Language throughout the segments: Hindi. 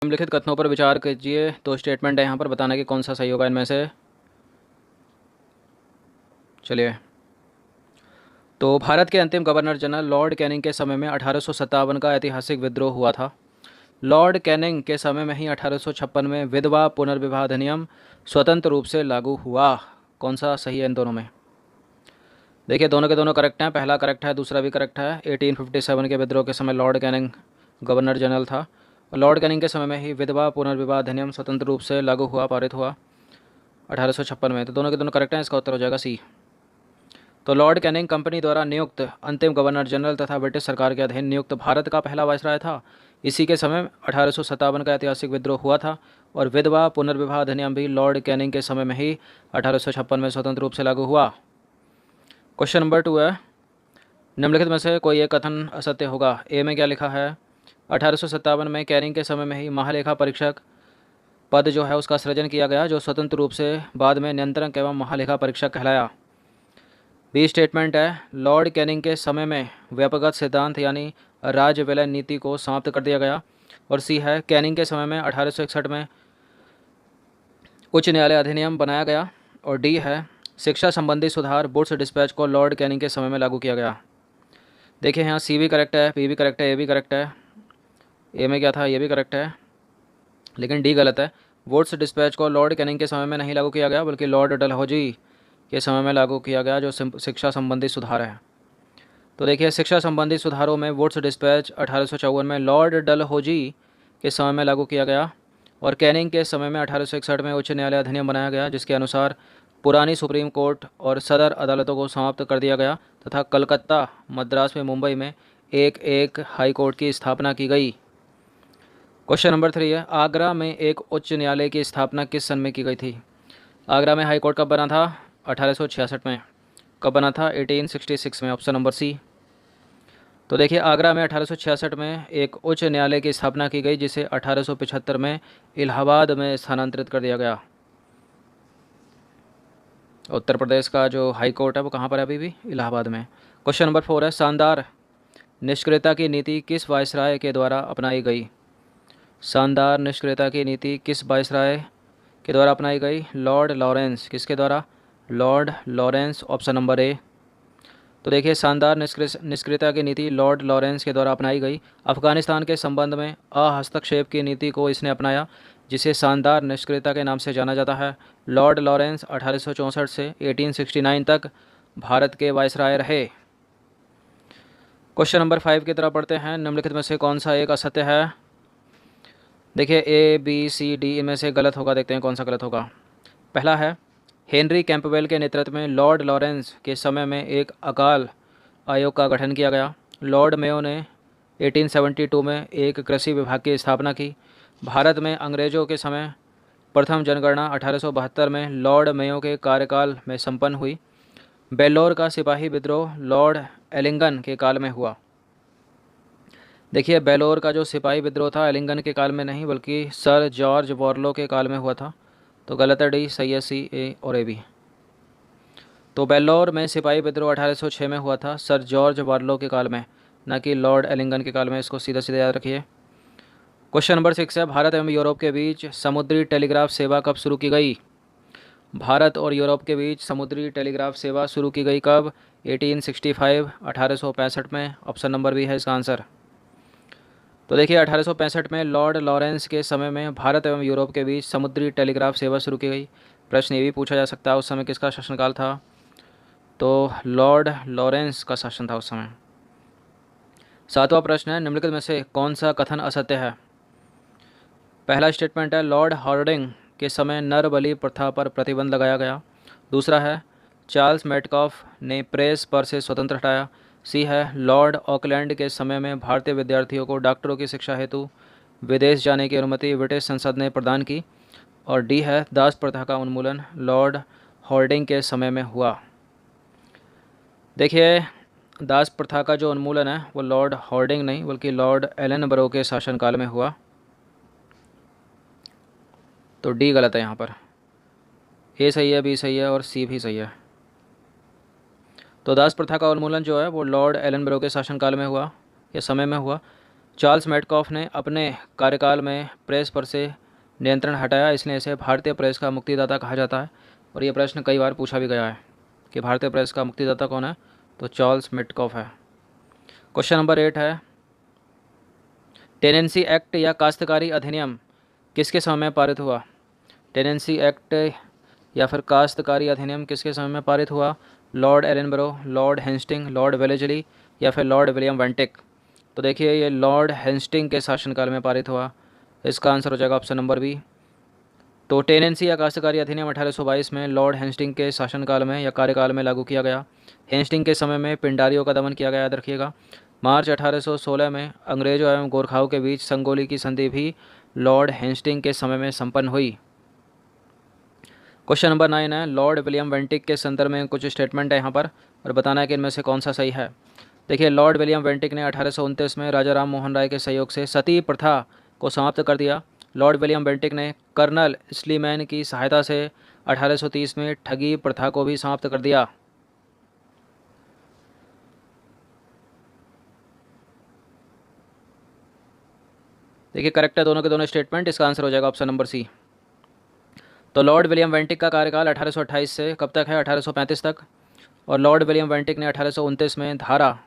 निम्नलिखित कथनों पर विचार कीजिए। दो स्टेटमेंट है यहाँ पर, बताना कि कौन सा सही होगा इनमें से। चलिए, तो भारत के अंतिम गवर्नर जनरल लॉर्ड कैनिंग के समय में 1857 का ऐतिहासिक विद्रोह हुआ था। लॉर्ड कैनिंग के समय में ही 1856 में विधवा पुनर्विवाह अधिनियम स्वतंत्र रूप से लागू हुआ। कौन सा सही है इन दोनों में? देखिए, दोनों के दोनों करेक्ट हैं। पहला करेक्ट है, दूसरा भी करेक्ट है। 1857 के विद्रोह के समय लॉर्ड कैनिंग गवर्नर जनरल था और लॉर्ड कैनिंग के समय में ही विधवा पुनर्विवाह अधिनियम स्वतंत्र रूप से लागू हुआ, पारित हुआ 1856 में। तो दोनों के दोनों करेक्ट हैं, इसका उत्तर हो जाएगा सी। तो लॉर्ड कैनिंग कंपनी द्वारा नियुक्त अंतिम गवर्नर जनरल तथा ब्रिटिश सरकार के अधीन नियुक्त भारत का पहला वायसराय था। इसी के समय 1857 का ऐतिहासिक विद्रोह हुआ था और विधवा पुनर्विवाह अधिनियम भी लॉर्ड कैनिंग के समय में ही 1856 में स्वतंत्र रूप से लागू हुआ। क्वेश्चन नंबर 2 है, निम्नलिखित में से कोई एक कथन असत्य होगा। ए में क्या लिखा है? 1857 में कैनिंग के समय में ही महालेखा परीक्षक पद जो है उसका सृजन किया गया, जो स्वतंत्र रूप से बाद में नियंत्रक एवं महालेखा परीक्षक कहलाया। बी स्टेटमेंट है, लॉर्ड कैनिंग के समय में व्यापकगत सिद्धांत यानी राज्य विलय नीति को समाप्त कर दिया गया। और सी है, कैनिंग के समय में 1861 में उच्च न्यायालय अधिनियम बनाया गया। और डी है, शिक्षा संबंधी सुधार वुड्स डिस्पैच को लॉर्ड कैनिंग के समय में लागू किया गया। देखिए, यहाँ सी भी करेक्ट है, बी भी करेक्ट है, ए भी करेक्ट है। ए में क्या था? ये भी करेक्ट है, लेकिन डी गलत है। वुड्स डिस्पैच को लॉर्ड कैनिंग के समय में नहीं लागू किया गया, बल्कि लॉर्ड डलहौजी के समय में लागू किया गया, जो शिक्षा संबंधी सुधार है। तो देखिए, शिक्षा संबंधी सुधारों में वुड्स डिस्पैच 1854 में लॉर्ड डलहौजी के समय में लागू किया गया और कैनिंग के समय में 1861 में उच्च न्यायालय अधिनियम बनाया गया, जिसके अनुसार पुरानी सुप्रीम कोर्ट और सदर अदालतों को समाप्त कर दिया गया तथा कलकत्ता, मद्रास में, मुंबई में एक हाई कोर्ट की स्थापना की गई। क्वेश्चन नंबर 3 है, आगरा में एक उच्च न्यायालय की स्थापना किस सन में की गई थी? आगरा में हाई कोर्ट कब बना था? 1866 में। कब बना था? 1866 में। Option number C. तो देखिए, आगरा में 1866 में एक उच्च न्यायालय की स्थापना की गई, जिसे 1875 में इलाहाबाद में स्थानांतरित कर दिया गया। उत्तर प्रदेश का जो हाई कोर्ट है वो कहाँ पर है? अभी भी इलाहाबाद में। क्वेश्चन नंबर 4 है, शानदार निष्क्रियता की नीति किस वायसराय के द्वारा अपनाई गई? शानदार निष्क्रियता की नीति किस वायसराय के द्वारा अपनाई गई? Lord Lawrence. किसके द्वारा? Lord Lawrence. Option number A. तो देखिए, शानदार निष्क्रियता की नीति लॉर्ड लॉरेंस के द्वारा अपनाई गई। अफगानिस्तान के संबंध में अहस्तक्षेप की नीति को इसने अपनाया, जिसे शानदार निष्क्रियता के नाम से जाना जाता है। लॉर्ड लॉरेंस 1864 से 1869 तक भारत के वायसराय रहे। क्वेश्चन नंबर 5 की तरफ पढ़ते हैं। निम्नलिखित में से कौन सा एक असत्य है? देखिए, ए बी सी डी इनमें से गलत होगा। देखते हैं कौन सा गलत होगा। पहला है, हेनरी कैंपबेल के नेतृत्व में लॉर्ड लॉरेंस के समय में एक अकाल आयोग का गठन किया गया। लॉर्ड मेयो ने 1872 में एक कृषि विभाग की स्थापना की। भारत में अंग्रेज़ों के समय प्रथम जनगणना 1872 में लॉर्ड मेयो के कार्यकाल में संपन्न हुई। बेल्लोर का सिपाही विद्रोह लॉर्ड एलिंगन के काल में हुआ। देखिए, बेल्लोर का जो सिपाही विद्रोह था एलिंगन के काल में नहीं, बल्कि सर जॉर्ज वॉरलो के काल में हुआ था। तो गलत है डी, सही है सी, ए और ए भी। तो बेल्लोर में सिपाही विद्रोह 1806 में हुआ था, सर जॉर्ज वार्लो के काल में, न कि लॉर्ड एलिंगन के काल में। इसको सीधा सीधा याद रखिए। क्वेश्चन नंबर 6 है, भारत एवं यूरोप के बीच समुद्री टेलीग्राफ सेवा कब शुरू की गई? भारत और यूरोप के बीच समुद्री टेलीग्राफ सेवा शुरू की गई कब? 1865, 1865 में। ऑप्शन नंबर बी है इसका आंसर। तो देखिए, 1865 में लॉर्ड लॉरेंस के समय में भारत एवं यूरोप के बीच समुद्री टेलीग्राफ सेवा शुरू की गई। प्रश्न ये भी पूछा जा सकता है, उस समय किसका शासनकाल था? तो लॉर्ड लॉरेंस का शासन था उस समय। 7वां प्रश्न है, निम्नलिखित में से कौन सा कथन असत्य है? पहला स्टेटमेंट है, लॉर्ड हार्डिंग के समय नर बलि प्रथा पर प्रतिबंध लगाया गया। दूसरा है, चार्ल्स मेटकॉफ ने प्रेस पर से स्वतंत्र हटाया। सी है, लॉर्ड ऑकलैंड के समय में भारतीय विद्यार्थियों को डॉक्टरों की शिक्षा हेतु विदेश जाने की अनुमति ब्रिटिश संसद ने प्रदान की। और डी है, दास प्रथा का उन्मूलन लॉर्ड हार्डिंग के समय में हुआ। देखिए, दास प्रथा का जो उन्मूलन है वो लॉर्ड हार्डिंग नहीं, बल्कि लॉर्ड एलनबरो के शासनकाल में हुआ। तो डी गलत है यहाँ पर। ए सही है, बी सही है और सी भी सही है। तो दास प्रथा का उन्मूलन जो है वो लॉर्ड एलनबरो के शासनकाल में हुआ या समय में हुआ। चार्ल्स मेडकॉफ ने अपने कार्यकाल में प्रेस पर से नियंत्रण हटाया, इसलिए इसे भारतीय प्रेस का मुक्तिदाता कहा जाता है। और ये प्रश्न कई बार पूछा भी गया है कि भारतीय प्रेस का मुक्तिदाता कौन है, तो चार्ल्स मेडकॉफ है। क्वेश्चन नंबर 8 है, टेनेंसी एक्ट या काश्तकारी अधिनियम किसके समय में पारित हुआ? टेनेंसी एक्ट या फिर काश्तकारी अधिनियम किसके समय में पारित हुआ? Lord Ellenborough, lord Hasting, lord Wellesley या फिर लॉर्ड विलियम वेंटिक? तो देखिए ये लॉर्ड हेस्टिंग के शासनकाल में पारित हुआ। इसका आंसर हो जाएगा ऑप्शन नंबर बी। तो टेनेंसी या काश्तकारी अधिनियम 1822 में लॉर्ड हेस्टिंग के शासनकाल में या कार्यकाल में लागू किया गया। हेस्टिंग के समय में पिंडारियों का दमन किया गया, याद रखिएगा। मार्च 1816 में अंग्रेजों एवं गोरखाओं के बीच संगोली की संधि भी लॉर्ड हेस्टिंग के समय में संपन्न हुई। क्वेश्चन नंबर 9 है, लॉर्ड विलियम वेंटिक के संदर्भ में कुछ स्टेटमेंट है यहाँ पर और बताना है कि इनमें से कौन सा सही है। देखिए लॉर्ड विलियम वेंटिक ने 1829 में राजा राम मोहन राय के सहयोग से सती प्रथा को समाप्त कर दिया। लॉर्ड विलियम वेंटिक ने कर्नल स्लीमैन की सहायता से 1830 में ठगी प्रथा को भी समाप्त कर दिया। देखिए करेक्ट है दोनों के दोनों स्टेटमेंट, इसका आंसर हो जाएगा ऑप्शन नंबर सी। तो लॉर्ड विलियम वेंटिक का कार्यकाल 1828 से कब तक है? 1835 तक। और लॉर्ड विलियम वेंटिक ने 1829 में धारा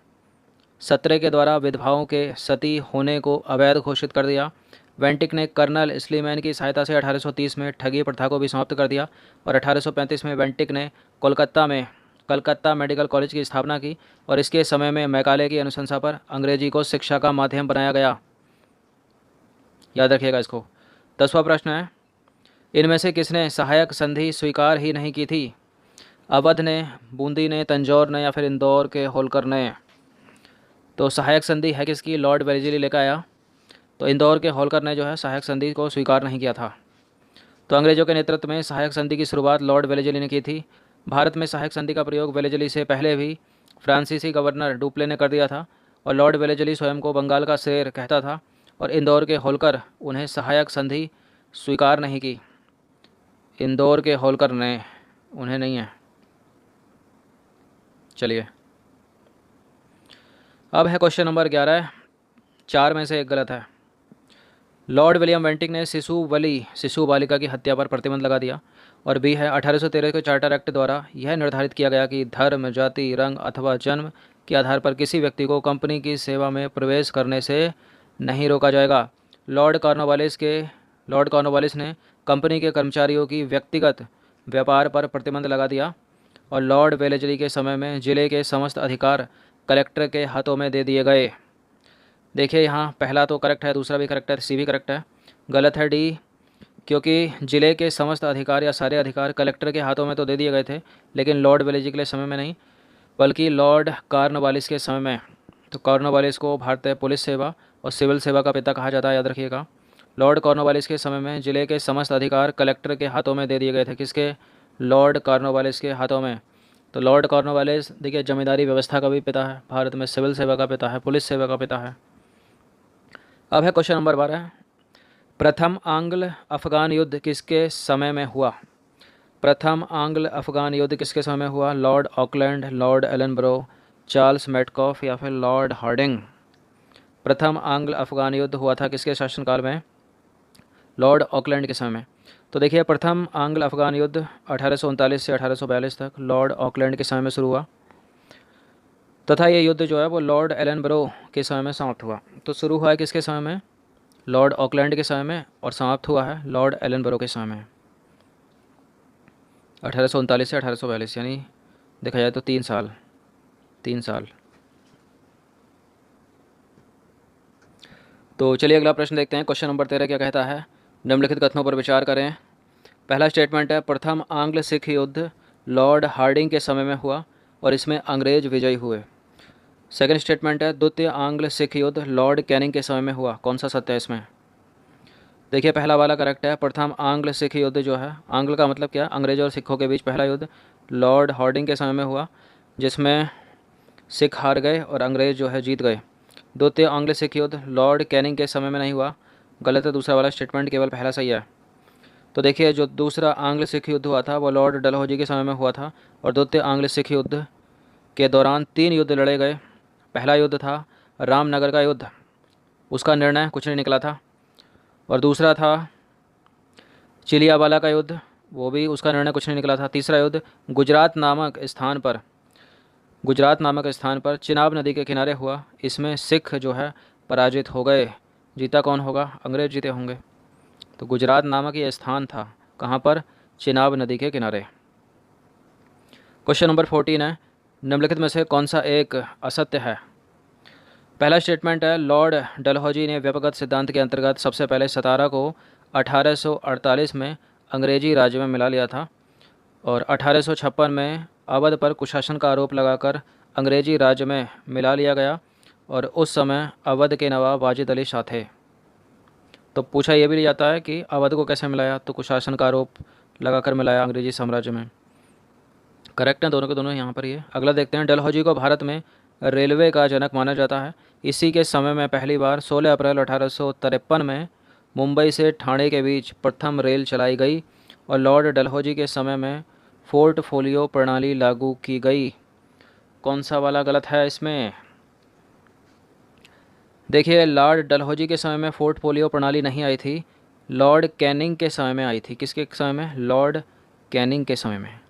17 के द्वारा विधवाओं के सती होने को अवैध घोषित कर दिया। वेंटिक ने कर्नल स्लीमैन की सहायता से 1830 में ठगी प्रथा को भी समाप्त कर दिया। और 1835 में वेंटिक ने कोलकाता में कलकत्ता मेडिकल कॉलेज की स्थापना की और इसके समय में मैकाले की अनुशंसा पर अंग्रेजी को शिक्षा का माध्यम बनाया गया। याद रखिएगा इसको। 10वां प्रश्न है, इनमें से किसने सहायक संधि स्वीकार ही नहीं की थी? अवध ने, बूंदी ने, तंजौर ने या फिर इंदौर के होलकर ने? तो सहायक संधि है किसकी? लॉर्ड वेलेस्ली लेकर आया। तो इंदौर के होलकर ने जो है सहायक संधि को स्वीकार नहीं किया था। तो अंग्रेजों के नेतृत्व में सहायक संधि की शुरुआत लॉर्ड वेलेस्ली ने की थी। भारत में सहायक संधि का प्रयोग वेलेस्ली से पहले भी फ्रांसीसी गवर्नर डुप्ले ने कर दिया था और लॉर्ड वेलेस्ली स्वयं को बंगाल का शेर कहता था और इंदौर के होलकर उन्हें सहायक संधि स्वीकार नहीं की। इंदौर के होलकर ने, उन्हें नहीं है। चलिए अब है क्वेश्चन नंबर 11, 4 में से एक गलत है। लॉर्ड विलियम वेंटिक ने शिशु बालिका की हत्या पर प्रतिबंध लगा दिया। और बी है, 1813 के चार्टर एक्ट द्वारा यह निर्धारित किया गया कि धर्म, जाति, रंग अथवा जन्म के आधार पर किसी व्यक्ति को कंपनी की सेवा में प्रवेश करने से नहीं रोका जाएगा। लॉर्ड कॉर्नवालिस ने कंपनी के कर्मचारियों की व्यक्तिगत व्यापार पर प्रतिबंध लगा दिया। और लॉर्ड वेलेस्ली के समय में जिले के समस्त अधिकार कलेक्टर के हाथों में दे दिए गए। देखिए यहाँ पहला तो करेक्ट है, दूसरा भी करेक्ट है, सी भी करेक्ट है। गलत है डी, क्योंकि जिले के समस्त अधिकार या सारे अधिकार कलेक्टर के हाथों में तो दे दिए गए थे, लेकिन लॉर्ड वेलेस्ली के समय में नहीं, बल्कि लॉर्ड कॉर्नवालिस के समय में। तो कॉर्नवालिस को भारतीय पुलिस सेवा और सिविल सेवा का पिता कहा जाता है, याद रखिएगा। लॉर्ड कॉर्नवालिस के समय में जिले के समस्त अधिकार कलेक्टर के हाथों में दे दिए गए थे। किसके? लॉर्ड कॉर्नवालिस के हाथों में। तो लॉर्ड कॉर्नवालिस देखिए जमींदारी व्यवस्था का भी पिता है, भारत में सिविल सेवा का पिता है, पुलिस सेवा का पिता है। अब है क्वेश्चन नंबर 12, प्रथम आंग्ल अफगान युद्ध किसके समय में हुआ? प्रथम आंग्ल अफगान युद्ध किसके समय में हुआ? Lord Auckland, Lord एलनब्रो, Charles Metcalfe या फिर लॉर्ड हार्डिंग? प्रथम आंग्ल अफगान युद्ध हुआ था किसके शासनकाल में? लॉर्ड ऑकलैंड के समय में। तो देखिए प्रथम आंग्ल अफगान युद्ध 1839 से 1842 तक लॉर्ड ऑकलैंड के समय में शुरू हुआ तथा ये युद्ध जो है वो लॉर्ड एलनब्रो के समय में समाप्त हुआ। तो शुरू हुआ है किसके समय में? लॉर्ड ऑकलैंड के समय में, और समाप्त हुआ है लॉर्ड एलनब्रो के समय में 1839 से 1842, यानी देखा जाए तो 3 साल। तो चलिए अगला प्रश्न देखते हैं। क्वेश्चन नंबर 13 क्या कहता है? निम्नलिखित कथनों पर विचार करें। पहला स्टेटमेंट है, प्रथम आंग्ल सिख युद्ध लॉर्ड हार्डिंग के समय में हुआ और इसमें अंग्रेज विजयी हुए। सेकंड स्टेटमेंट है, द्वितीय आंग्ल सिख युद्ध लॉर्ड कैनिंग के समय में हुआ। कौन सा सत्य है इसमें? देखिए पहला वाला करेक्ट है। प्रथम आंग्ल सिख युद्ध जो है, आंग्ल का मतलब क्या? अंग्रेजों और सिखों के बीच पहला युद्ध लॉर्ड हार्डिंग के समय में हुआ, जिसमें सिख हार गए और अंग्रेज जो है जीत गए। द्वितीय आंग्ल सिख युद्ध लॉर्ड कैनिंग के समय में नहीं हुआ। गलत है दूसरा वाला स्टेटमेंट, केवल पहला सही है। तो देखिए जो दूसरा आंग्ल सिख युद्ध हुआ था वो लॉर्ड डलहौजी के समय में हुआ था और द्वितीय आंग्ल सिख युद्ध के दौरान 3 युद्ध लड़े गए। पहला युद्ध था रामनगर का युद्ध, उसका निर्णय कुछ नहीं निकला था। और दूसरा था चिलियावाला का युद्ध, वो भी उसका निर्णय कुछ नहीं निकला था। तीसरा युद्ध गुजरात नामक स्थान पर चिनाब नदी के किनारे हुआ, इसमें सिख जो है पराजित हो गए। जीता कौन होगा? अंग्रेज जीते होंगे। तो गुजरात नामक ये स्थान था, कहाँ पर? चिनाब नदी के किनारे। क्वेश्चन नंबर 14 है, निम्नलिखित में से कौन सा एक असत्य है? पहला स्टेटमेंट है, लॉर्ड डलहौजी ने व्यक्तिगत सिद्धांत के अंतर्गत सबसे पहले सतारा को 1848 में अंग्रेजी राज्य में मिला लिया था और 1856 में अवध पर कुशासन का आरोप लगाकर अंग्रेजी राज्य में मिला लिया गया और उस समय अवध के नवाब वाजिद अली शाह थे। तो पूछा यह भी जाता है कि अवध को कैसे मिलाया? तो कुशासन का आरोप लगाकर मिलाया अंग्रेजी साम्राज्य में। करेक्ट है दोनों के दोनों यहाँ पर। ये अगला देखते हैं, डलहौजी को भारत में रेलवे का जनक माना जाता है। इसी के समय में पहली बार 16 अप्रैल 1853 में मुंबई से ठाणे के बीच प्रथम रेल चलाई गई और लॉर्ड डलहौजी के समय में पोर्टफोलियो प्रणाली लागू की गई। कौन सा वाला गलत है इसमें? देखिए, लॉर्ड डलहौजी के समय में पोर्टफोलियो प्रणाली नहीं आई थी, लॉर्ड कैनिंग के समय में आई थी। किसके समय में? लॉर्ड कैनिंग के समय में।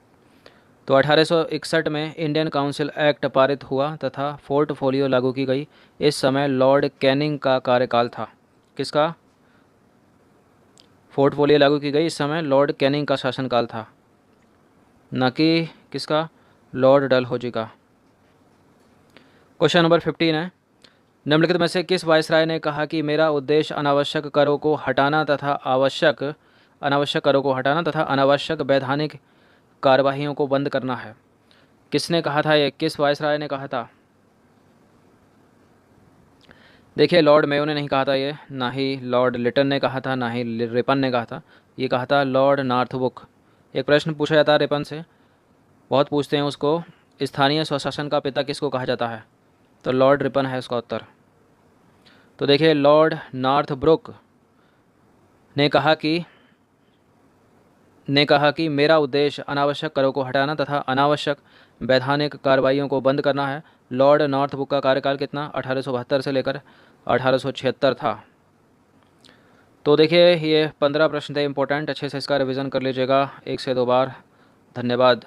तो 1861 में इंडियन काउंसिल एक्ट पारित हुआ तथा पोर्टफोलियो लागू की गई। इस समय लॉर्ड कैनिंग का कार्यकाल था। किसका? पोर्टफोलियो लागू की गई इस समय लॉर्ड कैनिंग का शासनकाल था, न कि किसका? लॉर्ड डलहौजी का। क्वेश्चन नंबर 15 है, निम्नलिखित में से किस वायसराय ने कहा कि मेरा उद्देश्य अनावश्यक करों को हटाना तथा अनावश्यक वैधानिक कार्यवाहियों को बंद करना है? किसने कहा था ये? किस वायसराय ने कहा था? देखिए, लॉर्ड मेयो ने नहीं कहा था ये, ना ही लॉर्ड लिटन ने कहा था, ना ही रिपन ने कहा था। ये कहा था लॉर्ड नॉर्थब्रुक। एक प्रश्न पूछा जाता है रिपन से, बहुत पूछते हैं उसको, स्थानीय स्वशासन का पिता किसको कहा जाता है? तो लॉर्ड रिपन है उसका उत्तर। तो देखिए, लॉर्ड नॉर्थब्रुक ने कहा कि मेरा उद्देश्य अनावश्यक करों को हटाना तथा अनावश्यक वैधानिक कार्रवाइयों को बंद करना है। लॉर्ड नॉर्थब्रुक का कार्यकाल कितना? 1872 से लेकर 1876 था। तो देखिए, ये 15 प्रश्न थे इंपॉर्टेंट, अच्छे से इसका रिवीजन कर लीजिएगा 1 से 2 बार। धन्यवाद।